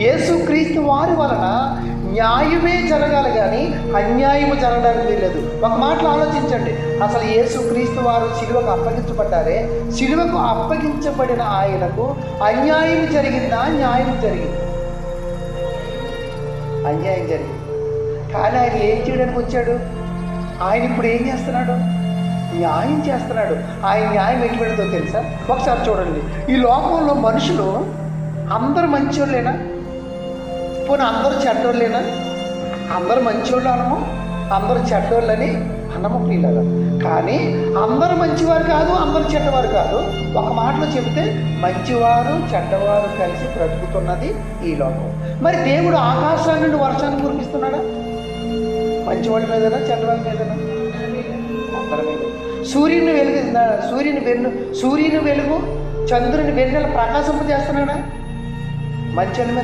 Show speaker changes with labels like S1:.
S1: యేసుక్రీస్తు వారి వలన న్యాయమే జరగాలి కానీ అన్యాయము జరగడానికి వీల్లేదు. ఒక మాటలో ఆలోచించండి, అసలు యేసుక్రీస్తు వారు సిలువకు అప్పగించబడ్డారే, సిలువకు అప్పగించబడిన ఆయనకు అన్యాయం జరిగిందా, న్యాయం జరిగింది? అన్యాయం జరిగింది. కానీ ఆయన ఏం చేయడానికి వచ్చాడు? ఆయన ఇప్పుడు ఏం చేస్తున్నాడు? న్యాయం చేస్తున్నాడు. ఆయన న్యాయం ఎటువంటిదో తెలుసా? ఒకసారి చూడండి. ఈ లోకంలో మనుషులు అందరూ మంచోళ్ళేనా? పోనీ అందరూ చెడ్డోళ్ళేనా? అందరూ మంచోళ్ళు అనము, అందరూ చెడ్డోళ్ళని అనము పిల్లలు. కానీ అందరూ మంచివారు కాదు, అందరూ చెడ్డవారు కాదు. ఒక మాటలో చెబితే మంచివారు చెడ్డవారు కలిసి బ్రతుకుతున్నది ఈ లోకం. మరి దేవుడు ఆకాశాన్ని నుండి వర్షాన్ని కురిపిస్తున్నాడా? మంచివాళ్ళ మీదనా చెడ్డవాళ్ళ మీదనా? అందరి మీద. సూర్యుని వెలుగు చంద్రుని వెన్నెల ప్రకాశింపజేస్తున్నాడా? మంచి మీద